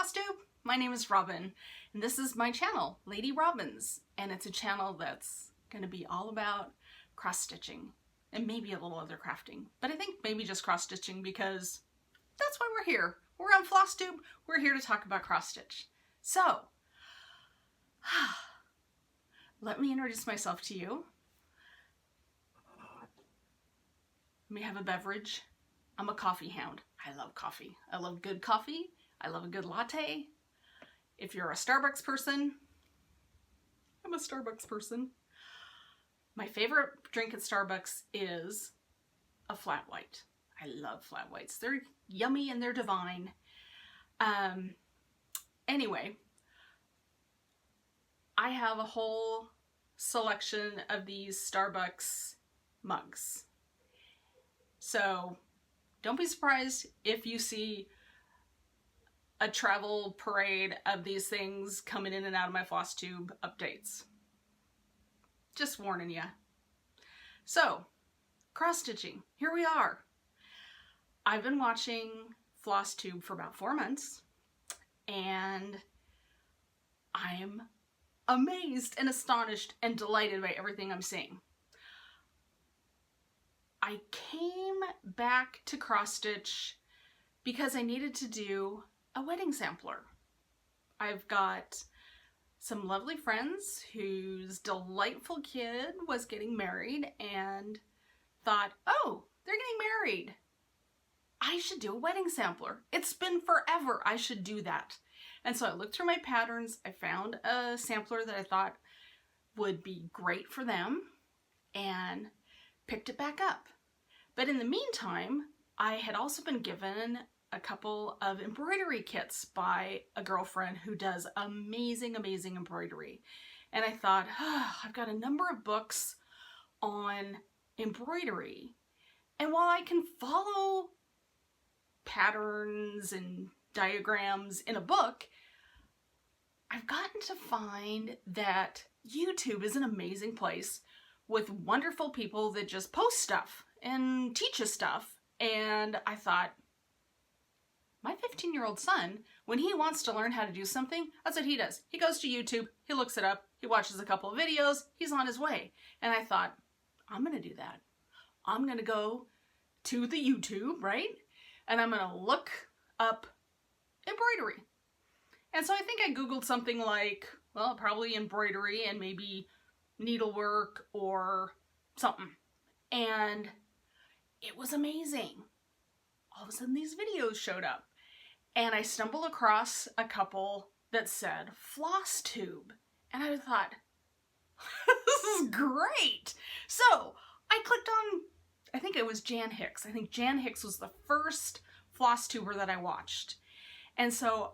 FlossTube, my name is Robin, and this is my channel, Lady Robins, and it's a channel that's going to be all about cross-stitching, and maybe a little other crafting, but I think maybe just cross-stitching because that's why we're here. We're on FlossTube, we're here to talk about cross-stitch. So, let me introduce myself to you. Let me have a beverage. I'm a coffee hound. I love coffee. I love good coffee. I love a good latte. If you're a Starbucks person, I'm a Starbucks person. My favorite drink at Starbucks is a flat white. I love flat whites. They're yummy and they're divine. Anyway, I have a whole selection of these Starbucks mugs. So don't be surprised if you see a travel parade of these things coming in and out of my FlossTube updates. Just warning you. So, cross-stitching. Here we are. I've been watching FlossTube for about 4 months, and I am amazed and astonished and delighted by everything I'm seeing. I came back to cross-stitch because I needed to do a wedding sampler. I've got some lovely friends whose delightful kid was getting married and thought, oh, they're getting married. I should do a wedding sampler. It's been forever. I should do that. And so I looked through my patterns. I found a sampler that I thought would be great for them and picked it back up. But in the meantime, I had also been given a couple of embroidery kits by a girlfriend who does amazing, amazing embroidery. And I thought, I've got a number of books on embroidery. And while I can follow patterns and diagrams in a book, I've gotten to find that YouTube is an amazing place with wonderful people that just post stuff and teach us stuff. And I thought, my 15-year-old son, when he wants to learn how to do something, that's what he does. He goes to YouTube, he looks it up, he watches a couple of videos, he's on his way. And I thought, I'm gonna do that. I'm gonna go to the YouTube, right? And I'm gonna look up embroidery. And so I think I Googled something like, well, probably embroidery and maybe needlework or something. And it was amazing. All of a sudden these videos showed up. And I stumbled across a couple that said FlossTube. And I thought, this is great. So I clicked on, I think it was Jan Hicks. I think Jan Hicks was the first FlossTuber that I watched. And so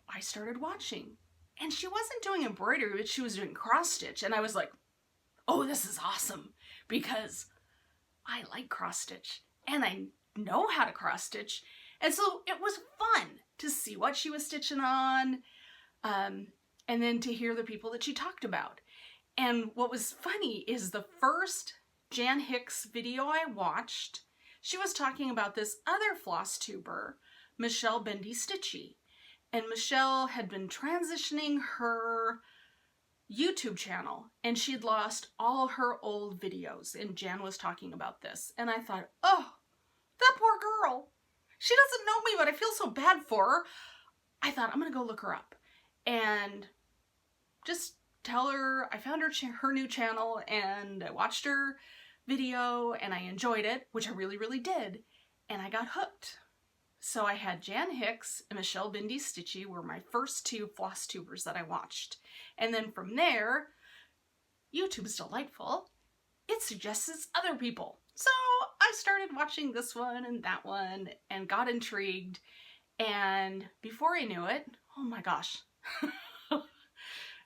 I started watching. And she wasn't doing embroidery, but she was doing cross-stitch. And I was like, oh, this is awesome. Because I like cross-stitch. And I know how to cross-stitch. And so it was fun to see what she was stitching on, and then to hear the people that she talked about. And what was funny is the first Jan Hicks video I watched, she was talking about this other FlossTuber, Bendy Stitchy. And Michelle had been transitioning her YouTube channel, and she'd lost all her old videos, and Jan was talking about this. And I thought, oh, that poor girl. She doesn't know me, but I feel so bad for her. I thought, I'm gonna go look her up and just tell her I found her new channel, and I watched her video and I enjoyed it, which I really, really did. And I got hooked. So I had Jan Hicks and Bendy Stitchy were my first two FlossTubers that I watched. And then from there, YouTube's delightful. It suggests other people. So I started watching this one and that one and got intrigued. And before I knew it, oh my gosh,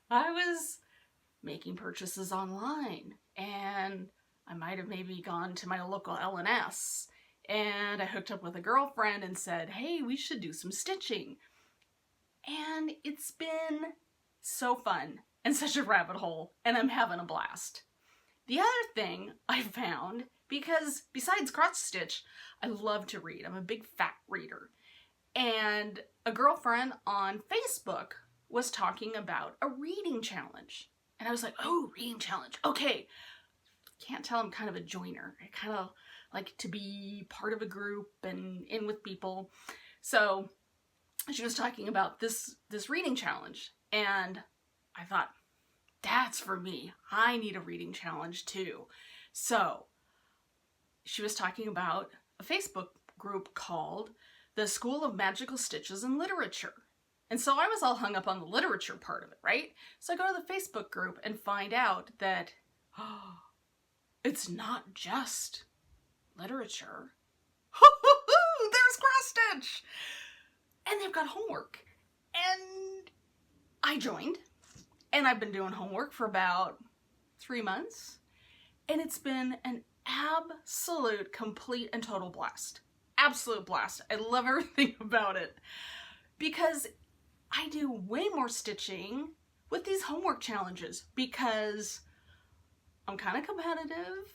I was making purchases online. And I might have maybe gone to my local L&S. And I hooked up with a girlfriend and said, hey, we should do some stitching. And it's been so fun and such a rabbit hole, and I'm having a blast. The other thing I found, because besides cross stitch, I love to read. I'm a big fat reader. And a girlfriend on Facebook was talking about a reading challenge. And I was like, oh, reading challenge. Okay. Can't tell I'm kind of a joiner. I kind of like to be part of a group and in with people. So she was talking about this reading challenge. And I thought, that's for me. I need a reading challenge too. So she was talking about a Facebook group called the School of Magical Stitches and Literature. And so I was all hung up on the literature part of it, right? So I go to the Facebook group and find out that, oh, it's not just literature. There's cross stitch! And they've got homework. And I joined. And I've been doing homework for about 3 months. And it's been an absolute, complete, and total blast. Absolute blast. I love everything about it. Because I do way more stitching with these homework challenges. Because I'm kind of competitive,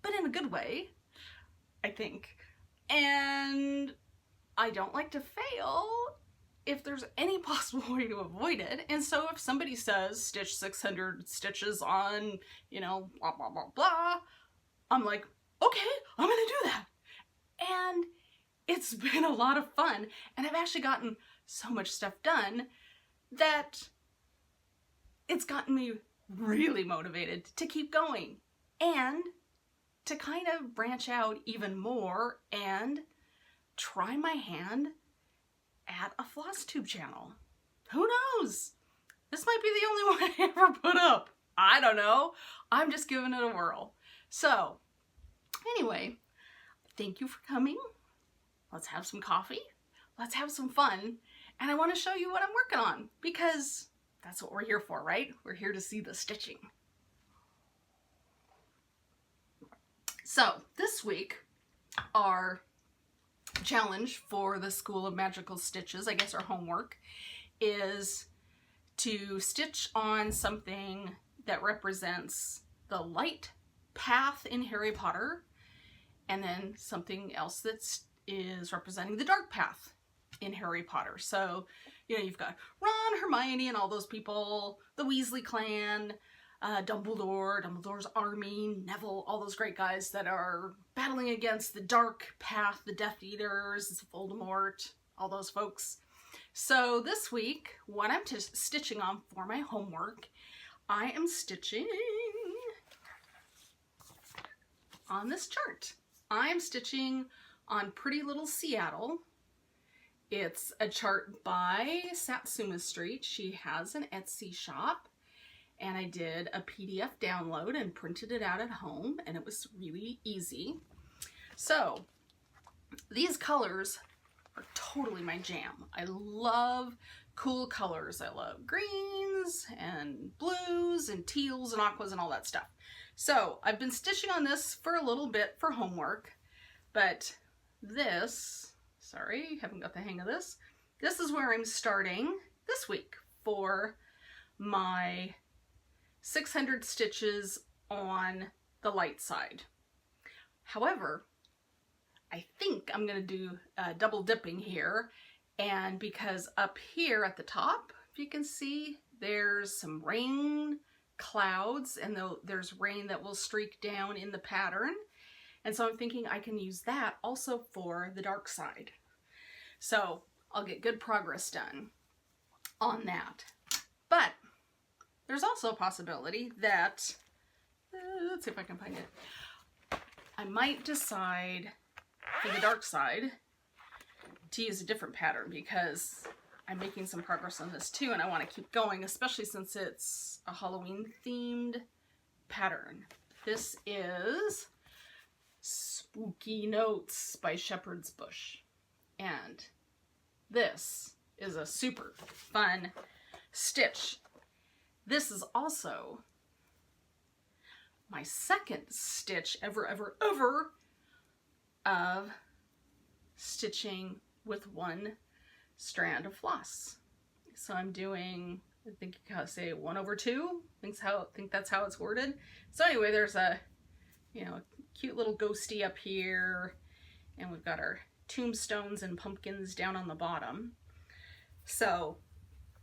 but in a good way, I think. And I don't like to fail if there's any possible way to avoid it. And so if somebody says stitch 600 stitches on, you know, blah, blah, blah, blah, I'm like, okay, I'm gonna do that. And it's been a lot of fun. And I've actually gotten so much stuff done that it's gotten me really motivated to keep going and to kind of branch out even more and try my hand at a FlossTube channel. Who knows? This might be the only one I ever put up. I don't know. I'm just giving it a whirl. So, anyway, thank you for coming. Let's have some coffee. Let's have some fun. And I want to show you what I'm working on because that's what we're here for, right? We're here to see the stitching. So, this week, our challenge for the School of Magical Stitches, I guess our homework, is to stitch on something that represents the light path in Harry Potter, and then something else that is representing the dark path in Harry Potter. So, you know, you've got Ron, Hermione, and all those people, the Weasley clan, Dumbledore's army, Neville, all those great guys that are battling against the dark path, the Death Eaters, Voldemort, all those folks. So this week, what I'm stitching on for my homework, I am stitching on this chart. I am stitching on Pretty Little Seattle. It's a chart by Satsuma Street. She has an Etsy shop. And I did a PDF download and printed it out at home, and it was really easy. So, these colors are totally my jam. I love cool colors. I love greens and blues and teals and aquas and all that stuff. So, I've been stitching on this for a little bit for homework, but this, sorry, haven't got the hang of this. This is where I'm starting this week for my 600 stitches on the light side. However, I think I'm going to do double dipping here, and because up here at the top, if you can see, there's some rain clouds, and there's rain that will streak down in the pattern, and so I'm thinking I can use that also for the dark side. So I'll get good progress done on that. But there's also a possibility that, let's see if I can find it, I might decide for the dark side to use a different pattern because I'm making some progress on this too and I want to keep going, especially since it's a Halloween themed pattern. This is Spooky Notes by Shepherd's Bush, and this is a super fun stitch. This is also my second stitch ever of stitching with one strand of floss. So I'm doing, I think you gotta say 1/2. I think that's how it's worded. So anyway, there's a, you know, cute little ghosty up here, and we've got our tombstones and pumpkins down on the bottom. So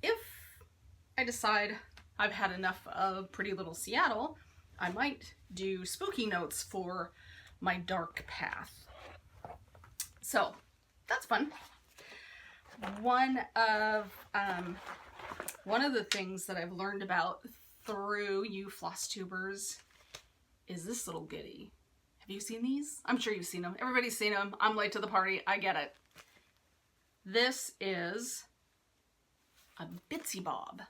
if I decide I've had enough of Pretty Little Seattle, I might do spooky notes for my dark path. So that's fun. One of the things that I've learned about through you FlossTubers is this little goodie. Have you seen these? I'm sure you've seen them. Everybody's seen them. I'm late to the party. I get it. This is a Bitzy bob.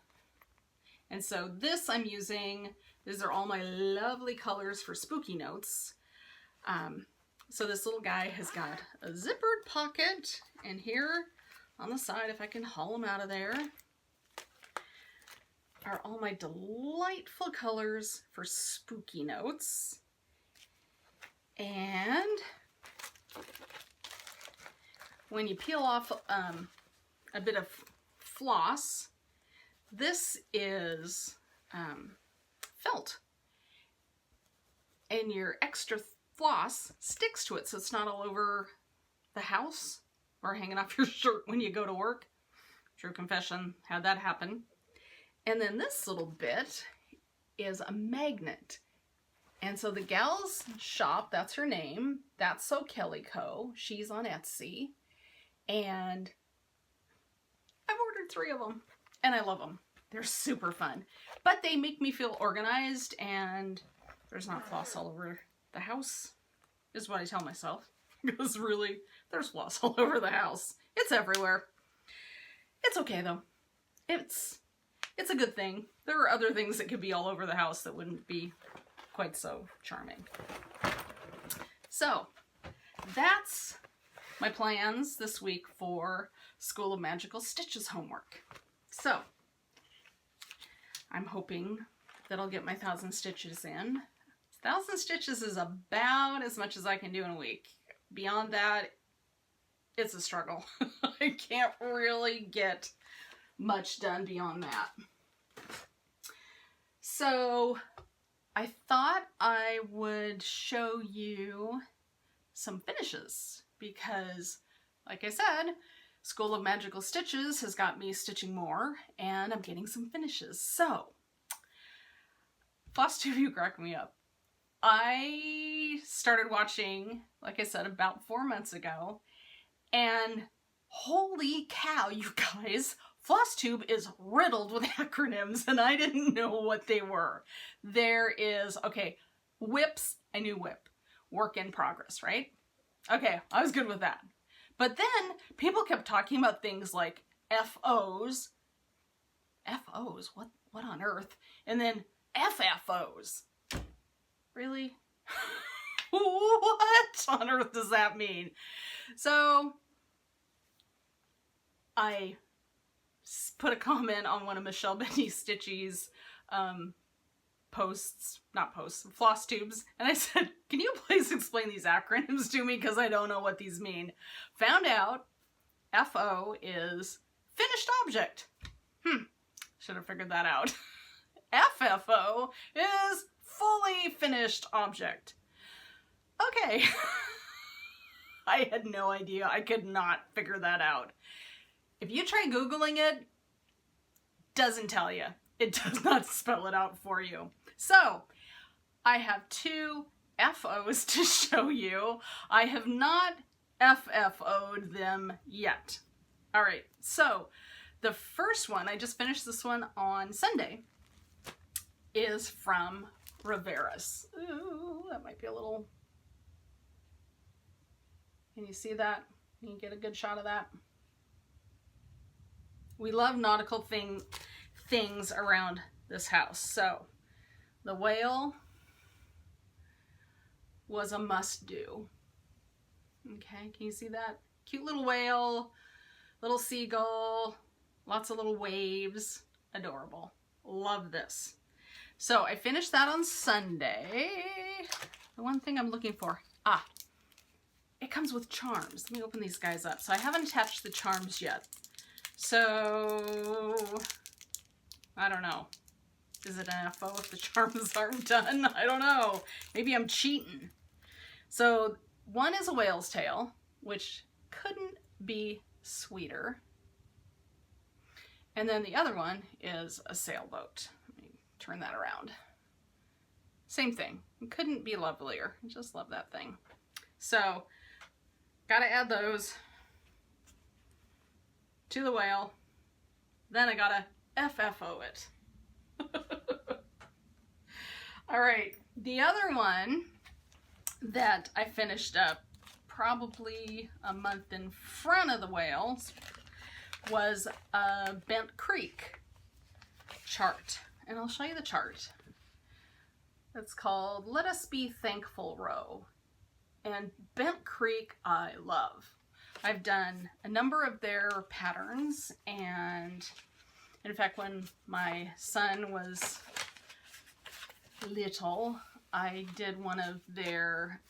And so this I'm using, these are all my lovely colors for spooky notes. So this little guy has got a zippered pocket, and here on the side, if I can haul them out of there, are all my delightful colors for spooky notes. And when you peel off a bit of floss, this is felt. And your extra floss sticks to it, so it's not all over the house or hanging off your shirt when you go to work. True confession, had that happen. And then this little bit is a magnet. And so the gal's shop, that's her name, that's So Kelly Co. She's on Etsy. And I've ordered 3 of them, and I love them. They're super fun. But they make me feel organized, and there's not floss all over the house, is what I tell myself. Because really, there's floss all over the house. It's everywhere. It's okay, though. It's a good thing. There are other things that could be all over the house that wouldn't be quite so charming. So, that's my plans this week for School of Magical Stitches homework. So, I'm hoping that I'll get my 1,000 stitches in. 1,000 stitches is about as much as I can do in a week. Beyond that, it's a struggle. I can't really get much done beyond that. So I thought I would show you some finishes because, like I said, School of Magical Stitches has got me stitching more, and I'm getting some finishes. So, FlossTube, you crack me up. I started watching, like I said, about 4 months ago, and holy cow, you guys, FlossTube is riddled with acronyms, and I didn't know what they were. There is, okay, WIPs, I knew WIP, work in progress, right? Okay, I was good with that. But then people kept talking about things like FOs. FOs? What on earth? And then FFOs. Really? What on earth does that mean? So I put a comment on one of Michelle Bendy Stitchy's FlossTubes, and I said, can you please explain these acronyms to me because I don't know what these mean. Found out FO is finished object. Should have figured that out. FFO is fully finished object. Okay. I had no idea. I could not figure that out. If you try Googling it, doesn't tell you. It does not spell it out for you. So, I have 2 FOs to show you. I have not FFO'd them yet. All right, so the first one, I just finished this one on Sunday, is from Rovaris. Ooh, that might be a little... Can you see that? Can you get a good shot of that? We love nautical things around this house. So the whale was a must-do. Okay, can you see that? Cute little whale, little seagull, lots of little waves. Adorable. Love this. So I finished that on Sunday. The one thing I'm looking for. It comes with charms. Let me open these guys up. So I haven't attached the charms yet. So, I don't know. Is it an FO if the charms aren't done? I don't know. Maybe I'm cheating. So, one is a whale's tail, which couldn't be sweeter. And then the other one is a sailboat. Let me turn that around. Same thing. It couldn't be lovelier. I just love that thing. So, gotta add those to the whale. Then I gotta FFO it. All right, the other one that I finished up probably a month in front of the whales was a Bent Creek chart. And I'll show you the chart. It's called Let Us Be Thankful Row. And Bent Creek I love. I've done a number of their patterns, and in fact when my son was little, I did one of their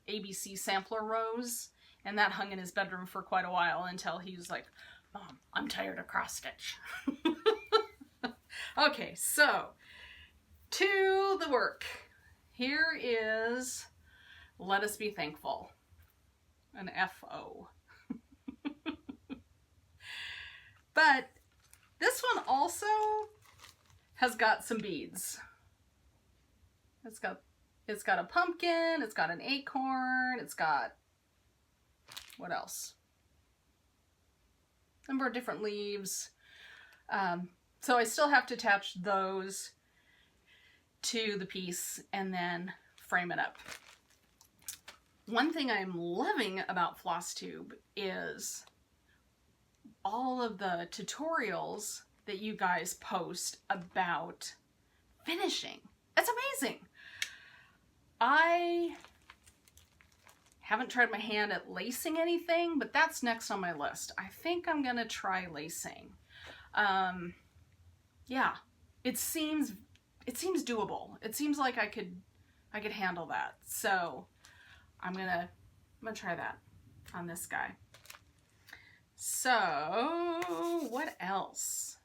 ABC sampler rows, and that hung in his bedroom for quite a while until he was like, Mom, I'm tired of cross stitch. Okay, so to the work. Here is Let Us Be Thankful, an FO. But this one also has got some beads. It's got a pumpkin, it's got an acorn, it's got, what else? A number of different leaves. So I still have to attach those to the piece and then frame it up. One thing I'm loving about FlossTube is all of the tutorials that you guys post about finishing. It's amazing. I haven't tried my hand at lacing anything, but that's next on my list. I think I'm gonna try lacing. Yeah, it seems doable. It seems like I could handle that. So I'm gonna try that on this guy. So what else?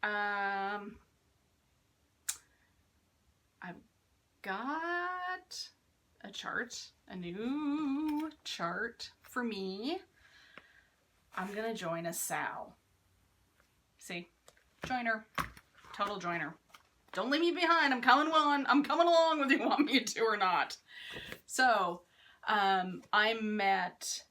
I've got a chart, a new chart for me. I'm gonna join a Sal. See, joiner, total joiner. Don't leave me behind. I'm coming along whether you want me to or not. So, I met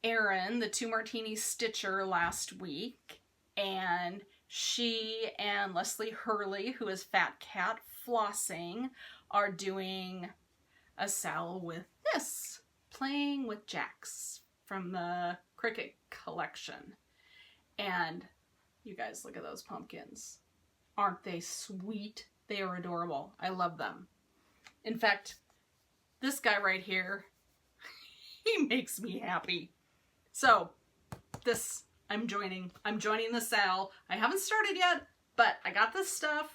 Erin, the 2 Martini Stitcher, last week, and she and Leslie Hurley, who is FhatCatPhlossing, are doing a Sal with this, playing with jacks from the Cricket collection. And you guys, look at those pumpkins. Aren't they sweet? They are adorable. I love them. In fact, this guy right here, he makes me happy. So, this, I'm joining the Sal. I haven't started yet, but I got this stuff.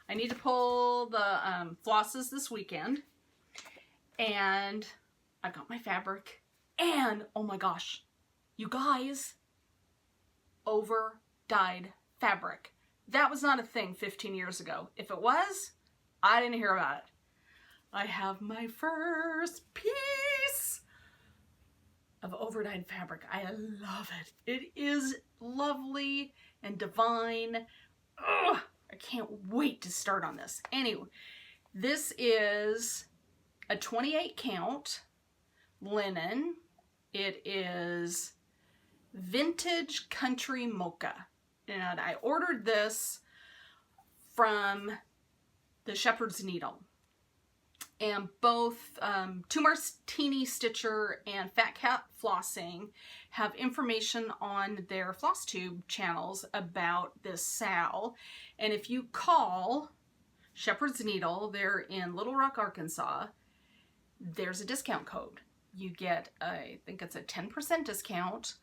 I need to pull the flosses this weekend. And I've got my fabric. And, oh my gosh, you guys, over-dyed fabric. That was not a thing 15 years ago. If it was, I didn't hear about it. I have my first piece of over-dyed fabric. I love it. It is lovely and divine. Ugh, I can't wait to start on this. Anyway, this is a 28 count linen. It is vintage country mocha. And I ordered this from the Shepherd's Needle. And both 2 Martini Stitcher and FhatCatPhlossing have information on their FlossTube channels about this Sal. And if you call Shepherd's Needle, they're in Little Rock, Arkansas, there's a discount code. You get, I think it's a 10% discount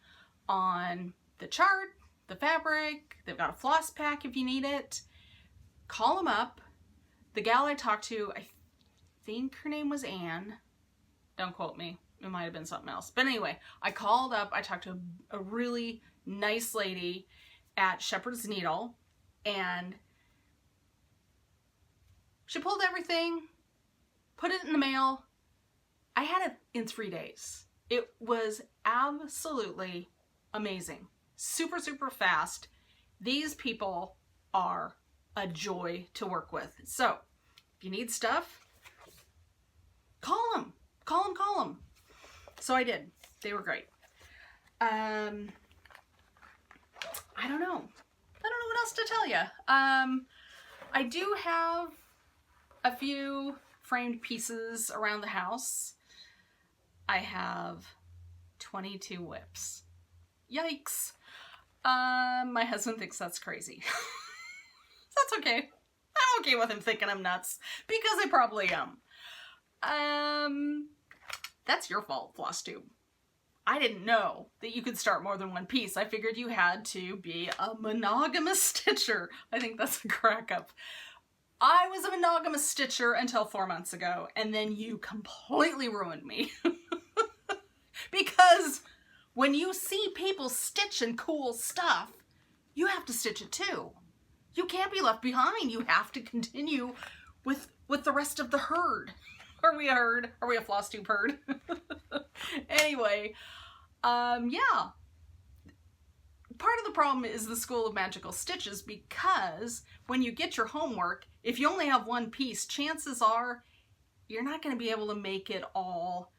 on the chart, the fabric. They've got a floss pack if you need it. Call them up. The gal I talked to, I think her name was Anne. Don't quote me. It might have been something else. But anyway, I called up. I talked to a really nice lady at Shepherd's Needle, and she pulled everything, put it in the mail. I had it in 3 days. It was absolutely amazing. Super, super fast. These people are a joy to work with. So if you need stuff, call them. Call them. So I did. They were great. I don't know. I don't know what else to tell you. I do have a few framed pieces around the house. I have 22 whips. Yikes. My husband thinks that's crazy. That's okay. I'm okay with him thinking I'm nuts, because I probably am. That's your fault, FlossTube. I didn't know that you could start more than one piece. I figured you had to be a monogamous stitcher. I think that's a crack up. I was a monogamous stitcher until 4 months ago, and then you completely ruined me. Because when you see people stitching cool stuff, you have to stitch it too. You can't be left behind. You have to continue with the rest of the herd. Are we a herd? Are we a FlossTube herd? Anyway, yeah. Part of the problem is the School of Magical Stitches, because when you get your homework, if you only have one piece, chances are you're not going to be able to make it all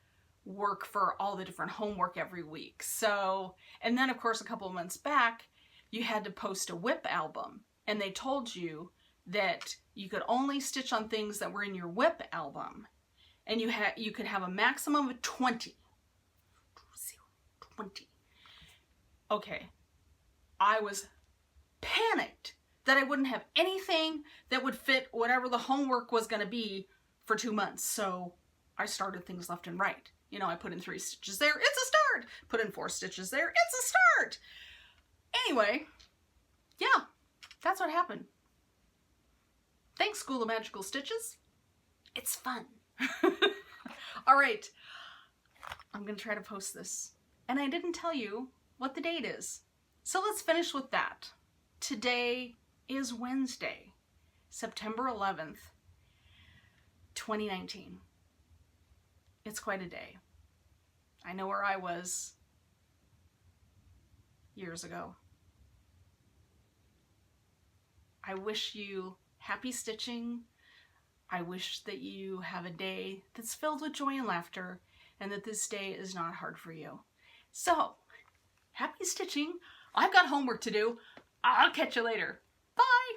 work for all the different homework every week. So, and then of course a couple of months back, you had to post a whip album, and they told you that you could only stitch on things that were in your whip album, and you could have a maximum of 20. Okay, I was panicked that I wouldn't have anything that would fit whatever the homework was going to be for 2 months. So I started things left and right. You know, I put in 3 stitches there, it's a start. Put in 4 stitches there, it's a start. Anyway, yeah, that's what happened. Thanks, School of Magical Stitches. It's fun. All right, I'm going to try to post this. And I didn't tell you what the date is. So let's finish with that. Today is Wednesday, September 11th, 2019. It's quite a day. I know where I was years ago. I wish you happy stitching. I wish that you have a day that's filled with joy and laughter, and that this day is not hard for you. So, happy stitching. I've got homework to do. I'll catch you later. Bye.